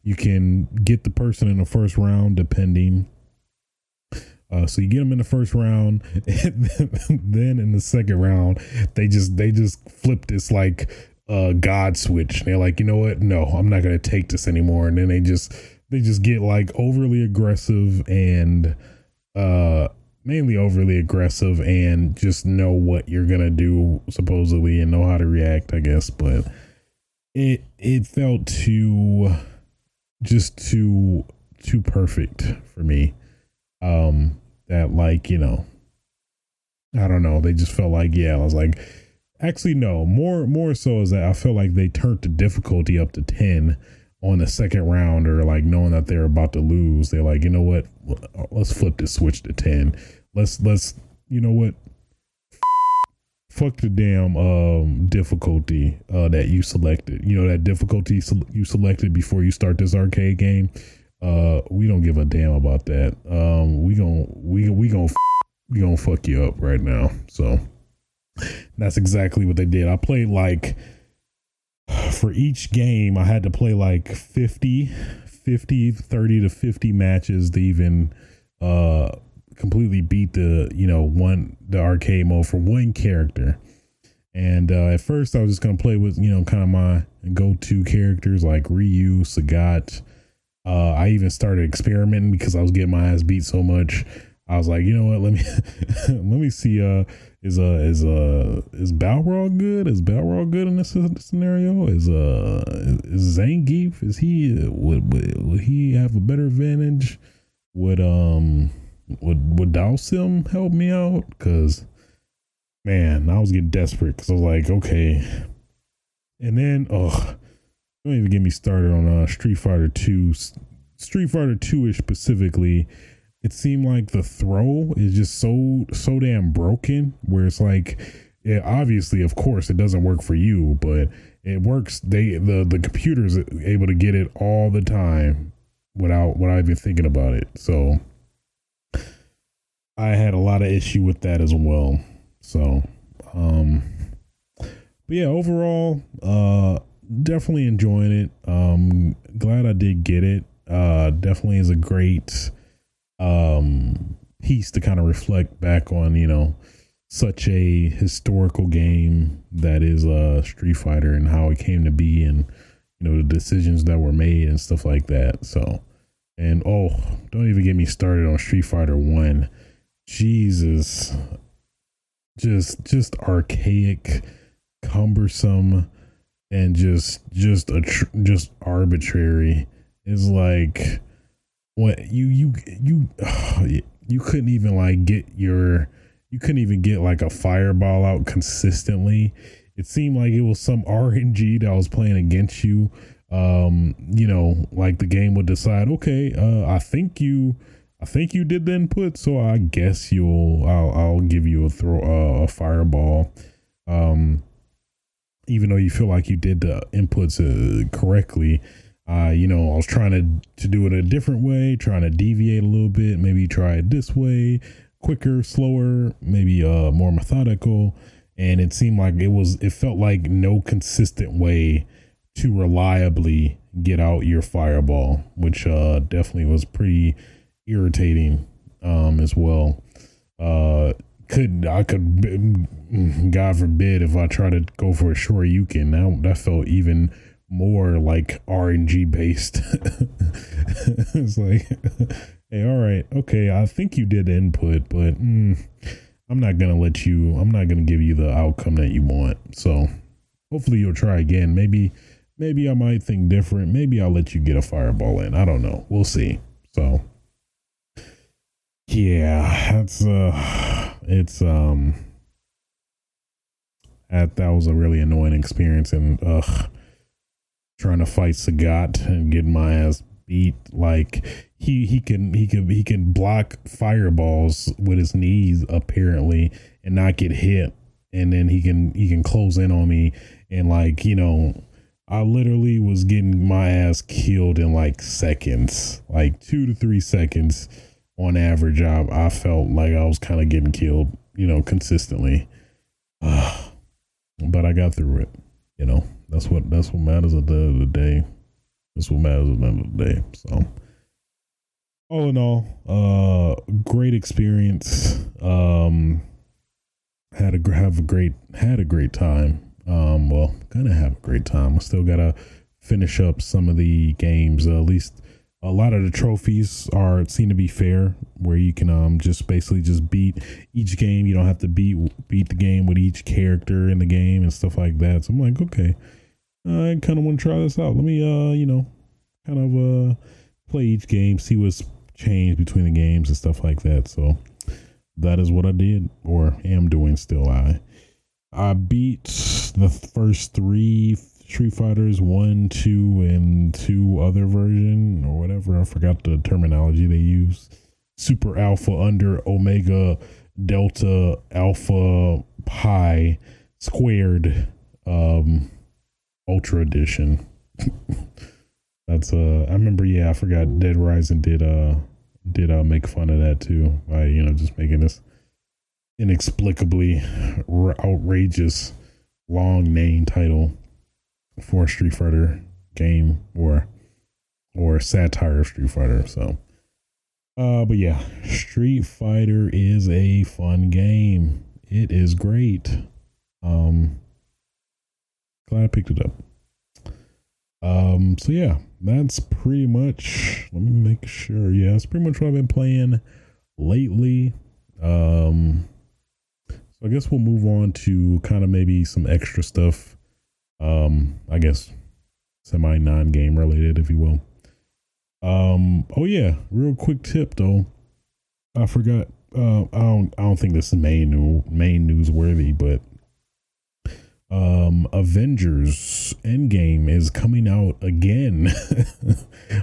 you can get the person in the first round, depending. So you get them in the first round, and then in the second round, they just flip this like God switch. They're like, you know what? No, I'm not gonna take this anymore. And then they just get like overly aggressive, and mainly overly aggressive, and just know what you're gonna do supposedly, and know how to react, I guess. But it felt too perfect for me. That, like, you know, I don't know, they just felt like, yeah, I was like, actually no, more so is that I felt like they turned the difficulty up to 10 on the second round, or like knowing that they're about to lose, they're like, you know what, let's flip this switch to 10. Let's you know what, fuck the damn difficulty that you selected, you know, that difficulty you selected before you start this arcade game. We don't give a damn about that. We gonna fuck you up right now. So that's exactly what they did. I played like, for each game I had to play like 30 to 50 matches to even completely beat the arcade mode for one character. And at first I was just gonna play with, you know, kind of my go-to characters like Ryu, Sagat. I even started experimenting because I was getting my ass beat so much. I was like, you know what? Let me see. Is Balrog good? Is Balrog good in this scenario? Is Zangief? Is he would he have a better advantage? Would Dhalsim help me out? Because, man, I was getting desperate, because I was like, okay. And then, don't even get me started on Street Fighter 2. Street Fighter 2-ish specifically, it seemed like the throw is just so damn broken, where it's like, yeah, obviously, of course, it doesn't work for you, but it works. The computer's able to get it all the time without even thinking about it. So I had a lot of issue with that as well. So, but yeah, overall, definitely enjoying it. Glad I did get it. Definitely is a great piece to kind of reflect back on, such a historical game that is Street Fighter and how it came to be, and the decisions that were made and stuff like that. So, and don't even get me started on Street Fighter 1. Jesus, just archaic, cumbersome, and just arbitrary. It's like what you couldn't even get like a fireball out consistently. It seemed like it was some RNG that was playing against you. Like the game would decide, okay, I think you did the input, so I guess I'll give you a fireball. Even though you feel like you did the inputs correctly. I was trying to do it a different way, trying to deviate a little bit, maybe try it this way, quicker, slower, maybe more methodical. And it seemed like it felt like no consistent way to reliably get out your fireball, which definitely was pretty irritating as well. God forbid if I try to go for a Shoryuken, that felt even more like RNG based. It's like, hey, all right, okay, I think you did the input, but I'm not gonna give you the outcome that you want. So hopefully you'll try again. Maybe I might think different. Maybe I'll let you get a fireball in. I don't know. We'll see. So yeah, that was a really annoying experience, and trying to fight Sagat and getting my ass beat. Like he can block fireballs with his knees apparently and not get hit, and then he can close in on me, and I literally was getting my ass killed in like seconds, like 2 to 3 seconds on average. I felt like I was kind of getting killed, consistently. But I got through it. That's what matters at the end of the day. That's what matters at the end of the day. So all in all, great experience. Had a great time. Gonna have a great time. I still gotta finish up some of the games. At least a lot of the trophies seem to be fair, where you can just beat each game. You don't have to beat the game with each character in the game and stuff like that. So I'm like, okay, I kind of want to try this out. Let me play each game, see what's changed between the games and stuff like that. So that is what I did, or am doing still. I beat the first 3 Street Fighters, 1, 2, and 2 other version or whatever. I forgot the terminology they use. Super Alpha, Under, Omega, Delta, Alpha, Pi, Squared, Ultra Edition. That's I remember. Yeah, I forgot. Dead Rising did make fun of that too by just making this inexplicably outrageous long name title for a Street Fighter game or satire of Street Fighter. So but yeah, Street Fighter is a fun game. It is great. Glad I picked it up. So yeah, that's pretty much, let me make sure. Yeah, that's pretty much what I've been playing lately. So I guess we'll move on to kind of maybe some extra stuff. I guess semi non-game related, if you will. Oh yeah, real quick tip though. I forgot. I don't think this is main newsworthy, but Avengers Endgame is coming out again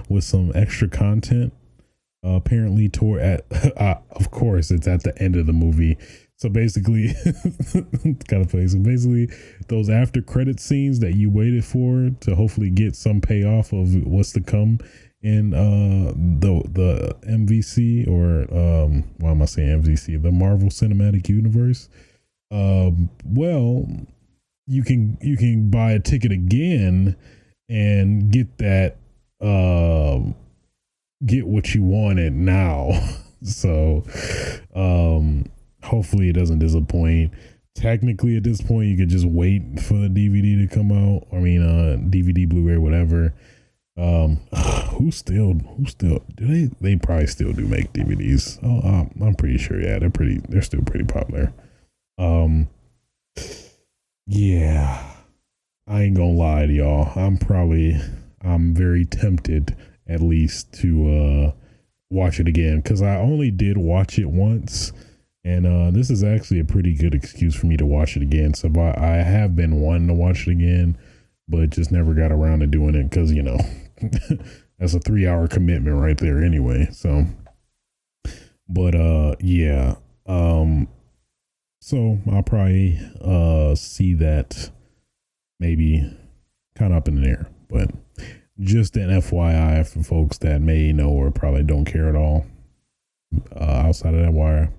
with some extra content. Apparently, of course, it's at the end of the movie. So basically, it's kind of funny. So basically, those after credit scenes that you waited for to hopefully get some payoff of what's to come in the MVC, or why am I saying MVC? The Marvel Cinematic Universe. Well, you can buy a ticket again and get that get what you wanted now. So hopefully it doesn't disappoint. Technically at this point you could just wait for the DVD to come out. I mean DVD, Blu-ray, whatever. Who still do they probably still do make DVDs. I'm pretty sure, yeah, they're still pretty popular. Yeah, I ain't gonna lie to y'all. I'm very tempted at least to watch it again, because I only did watch it once, and this is actually a pretty good excuse for me to watch it again. So I have been wanting to watch it again, but just never got around to doing it because, that's a 3-hour commitment right there anyway. So, but yeah. So I'll probably see that maybe kind of up in the air, but just an FYI for folks that may know or probably don't care at all. Outside of that,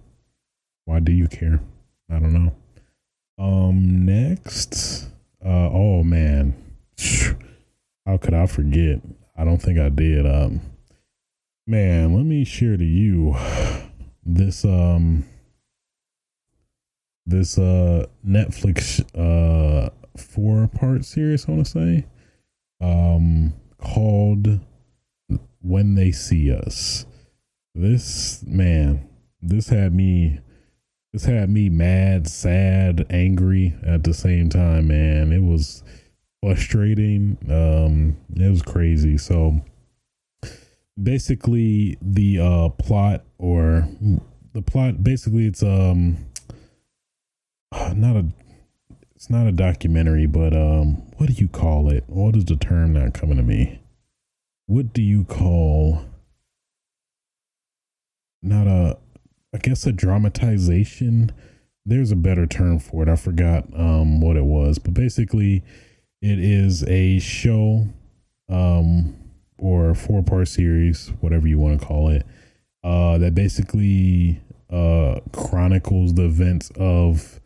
why do you care? I don't know. Next, oh man, how could I forget? I don't think I did. Man, let me share to you this Netflix 4-part series, I want to say, called When They See Us. This had me mad, sad, angry at the same time, man. It was frustrating. It was crazy. So basically the plot, basically it's it's not a documentary, but what do you call it? What is the term not coming to me? What do you call, I guess a dramatization? There's a better term for it. I forgot what it was, but basically it is a show or a 4-part series, whatever you want to call it, that basically chronicles the events of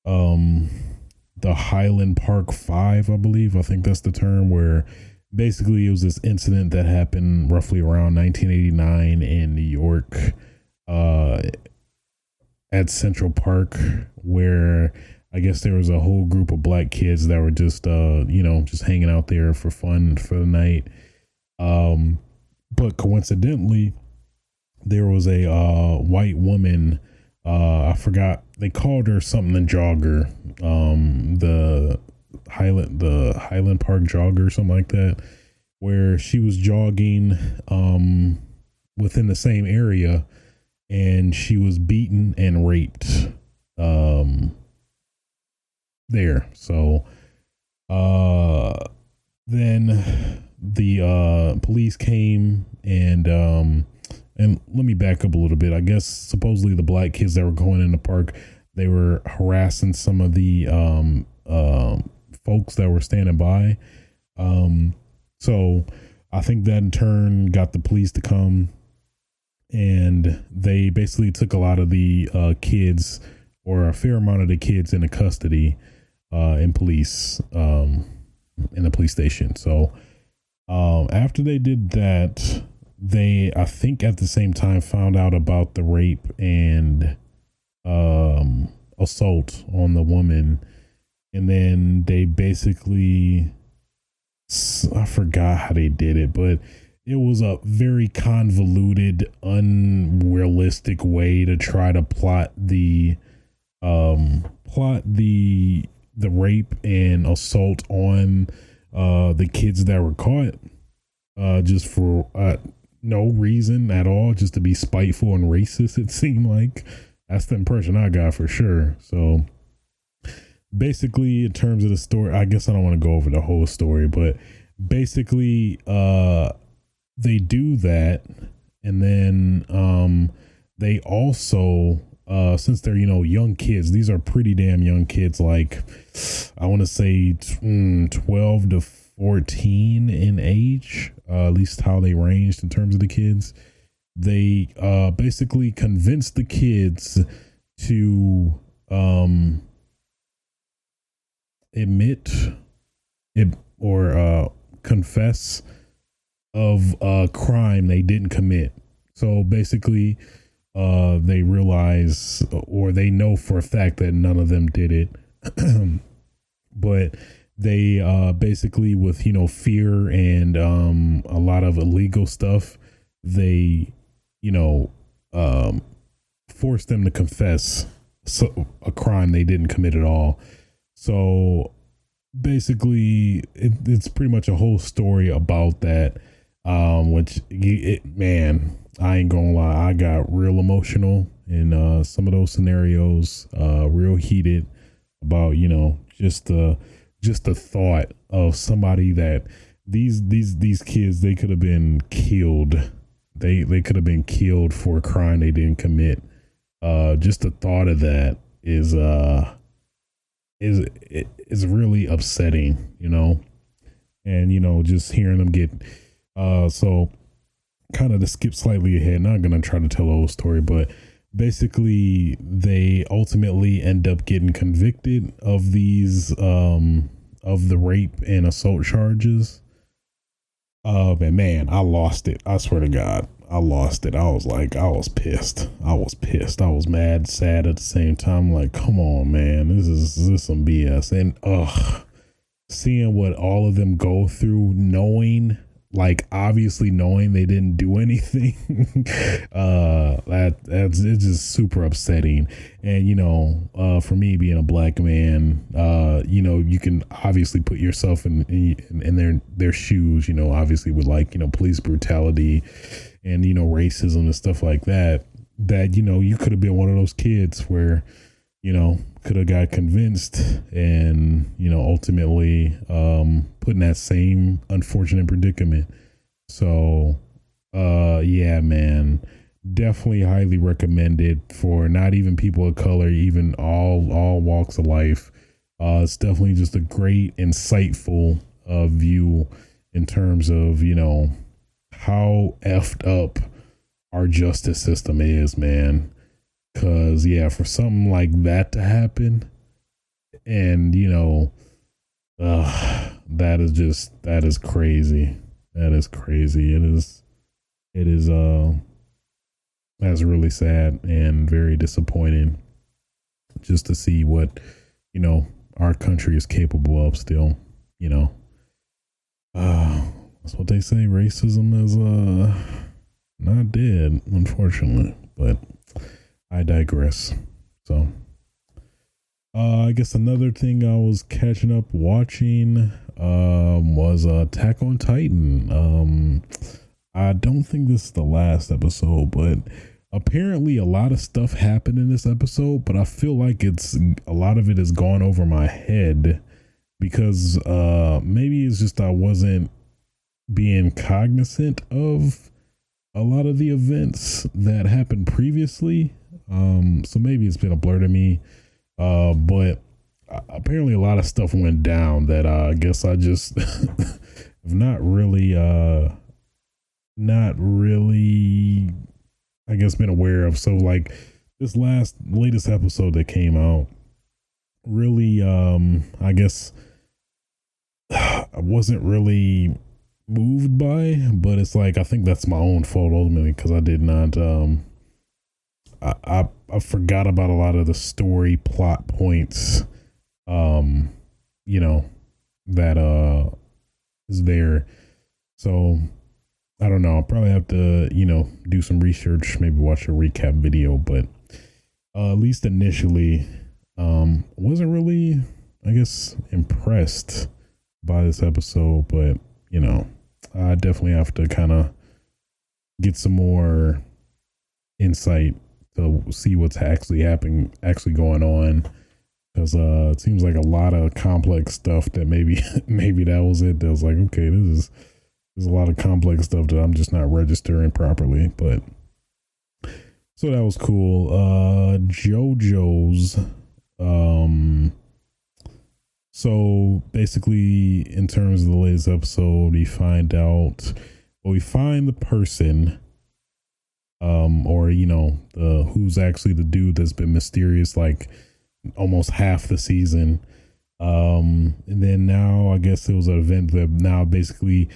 the Highland Park 5, I believe. I think that's the term, where basically it was this incident that happened roughly around 1989 in New York, at Central Park, where I guess there was a whole group of black kids that were just just hanging out there for fun for the night. But coincidentally, there was a white woman, I forgot, they called her something, the jogger, the Highland Park jogger, something like that, where she was jogging within the same area, and she was beaten and raped there. So then the police came, and let me back up a little bit. I guess supposedly the black kids that were going in the park, they were harassing some of the folks that were standing by. So I think that in turn got the police to come, and they basically took a lot of the kids, or a fair amount of the kids, into custody in the police station. So after they did that, they, I think at the same time, found out about the rape and assault on the woman, and then they basically, I forgot how they did it, but it was a very convoluted, unrealistic way to try to plot the rape and assault on the kids that were caught, just for no reason at all, just to be spiteful and racist. It seemed like that's the impression I got, for sure. So basically, in terms of the story, I guess I don't want to go over the whole story, but basically they do that, and then they also, since they're young kids, these are pretty damn young kids, like I want to say 12 to 14 in age, at least how they ranged in terms of the kids. They basically convinced the kids to admit it, or confess of a crime they didn't commit. So basically they realize, or they know for a fact that none of them did it. But they basically, with, you know, fear and a lot of illegal stuff, they, you know, force them to confess a crime they didn't commit at all. So basically it's pretty much a whole story about that, which man, I ain't gonna lie, I got real emotional in some of those scenarios, real heated about, you know, just the thought of somebody that these kids, they could have been killed. They could have been killed for a crime they didn't commit. Just the thought of that is really upsetting, you know. And, you know, just hearing them get so kind of to skip slightly ahead, not gonna try to tell the whole story, but basically they ultimately end up getting convicted of these of the rape and assault charges. And man, I lost it. I swear to God, I lost it. I was pissed. I was mad, sad at the same time. Like, come on, man, this is some BS. And seeing what all of them go through, knowing, like, obviously knowing they didn't do anything, it's just super upsetting. And, you know, for me being a black man, you know, you can obviously put yourself in their shoes, you know, obviously with, like, you know, police brutality and, you know, racism and stuff like that, you know, you could have been one of those kids where, you know, could have got convinced and, you know, ultimately put in that same unfortunate predicament. So yeah, man, definitely highly recommended for not even people of color, even all walks of life. It's definitely just a great, insightful view in terms of, you know, how effed up our justice system is, man. Cause yeah, for something like that to happen, and, you know, that is crazy. That is crazy. It is that's really sad and very disappointing just to see what, you know, our country is capable of still, you know. That's what they say, racism is not dead, unfortunately, but I digress. So I guess another thing I was catching up watching was Attack on Titan. I don't think this is the last episode, but apparently a lot of stuff happened in this episode, but I feel like a lot of it has gone over my head because maybe it's just I wasn't being cognizant of a lot of the events that happened previously. So maybe it's been a blur to me. But apparently a lot of stuff went down that I guess I just have not really, I guess, been aware of. So like this latest episode that came out really, I guess I wasn't really moved by, but it's like, I think that's my own fault ultimately, because I did not, I forgot about a lot of the story plot points, you know, that is there. So I don't know. I'll probably have to, you know, do some research, maybe watch a recap video, but at least initially, wasn't really, I guess, impressed by this episode, but, you know, I definitely have to kind of get some more insight to see what's actually happening, actually going on, because it seems like a lot of complex stuff that maybe that was it. That was like, okay, there's a lot of complex stuff that I'm just not registering properly. But so that was cool. JoJo's. So basically, in terms of the latest episode, we find the person, or, you know, who's actually the dude that's been mysterious like almost half the season. And then now I guess it was an event that now basically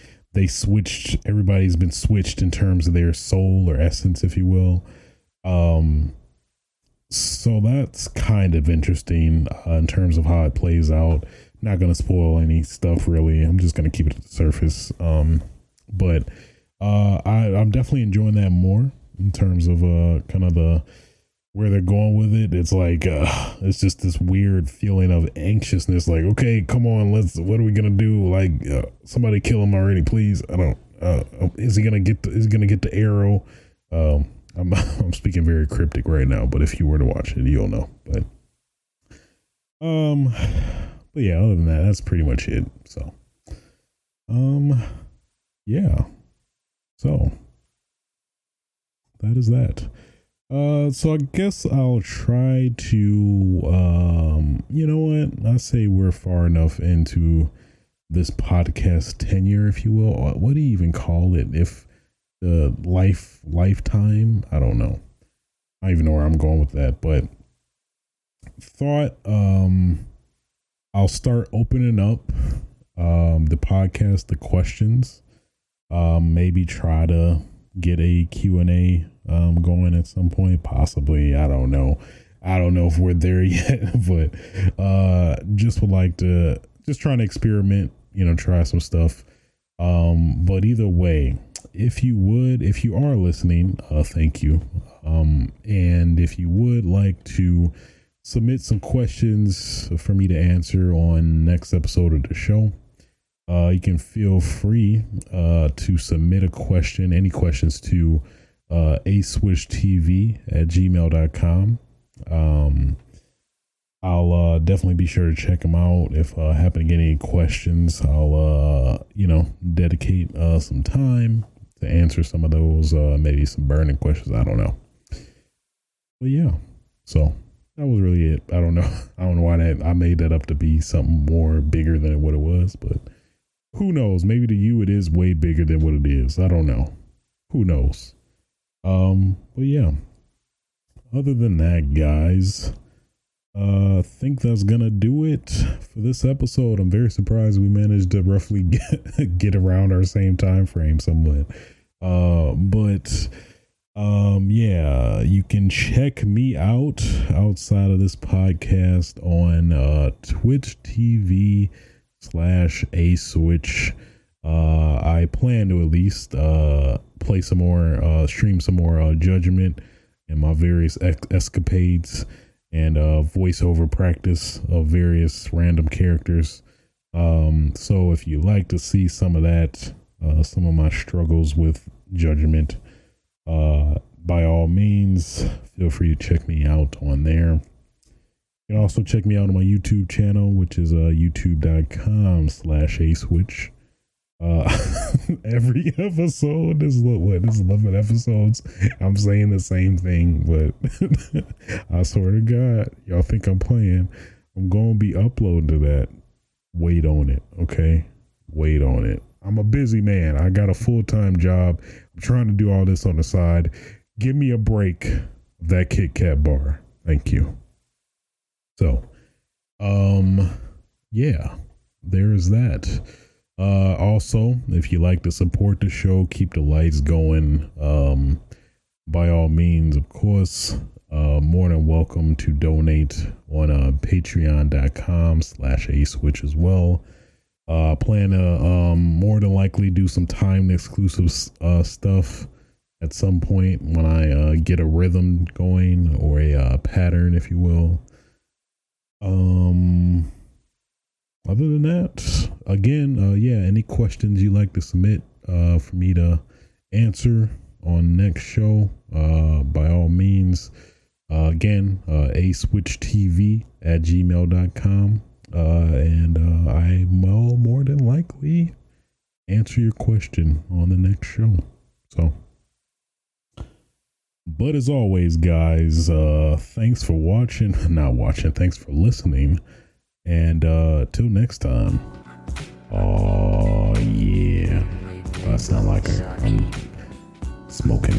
everybody's been switched in terms of their soul or essence, if you will. Um, so that's kind of interesting in terms of how it plays out. Not going to spoil any stuff really. I'm just going to keep it at the surface. But I'm definitely enjoying that more in terms of kind of the where they're going with it. It's like it's just this weird feeling of anxiousness. Like, okay, come on, what are we gonna do? Like, somebody kill him already, please. I don't. Is he gonna get the arrow? I'm speaking very cryptic right now, but if you were to watch it, you'll know. But yeah, other than that, that's pretty much it. So, yeah. So that is that. So I guess I'll try to, you know what? I say we're far enough into this podcast tenure, if you will. What do you even call it? If the lifetime, I don't know. I don't even know where I'm going with that, but thought, I'll start opening up, the podcast, the questions, maybe try to get a Q&A going at some point, possibly. I don't know if we're there yet, but just would like to just trying to experiment, try some stuff. But either way, if you are listening, thank you. And if you would like to submit some questions for me to answer on next episode of the show, you can feel free to submit any questions to aswitchtv@gmail.com. I'll definitely be sure to check them out. If I happen to get any questions, I'll dedicate some time to answer some of those, maybe some burning questions. I don't know. But yeah, so that was really it. I don't know why I made that up to be something more bigger than what it was, but who knows? Maybe to you it is way bigger than what it is. I don't know. Who knows? But yeah. Other than that, guys, I think that's gonna do it for this episode. I'm very surprised we managed to roughly get around our same time frame somewhat. Yeah, you can check me out outside of this podcast on Twitch TV/aswitch. I plan to at least play some more, stream some more Judgment and my various escapades and voiceover practice of various random characters. So if you like to see some of that, some of my struggles with Judgment, by all means, feel free to check me out on there. You can also check me out on my YouTube channel, which is youtube.com/aswitch. Every episode, this is 11 episodes. I'm saying the same thing, but I swear to God, y'all think I'm playing. I'm going to be uploading to that. Wait on it, okay? Wait on it. I'm a busy man. I got a full-time job. I'm trying to do all this on the side. Give me a break of that Kit Kat bar. Thank you. So, yeah, there is that. Also, if you like to support the show, keep the lights going, by all means, of course, more than welcome to donate on patreon.com/aswitch as well. Plan to more than likely do some timed exclusive stuff at some point when I get a rhythm going, or a pattern, if you will. Other than that, again, any questions you'd like to submit for me to answer on next show, by all means, again, aswitchtv@gmail.com, and I will more than likely answer your question on the next show. So, but as always, guys, thanks for thanks for listening. And till next time. Oh yeah, I sound like I'm smoking.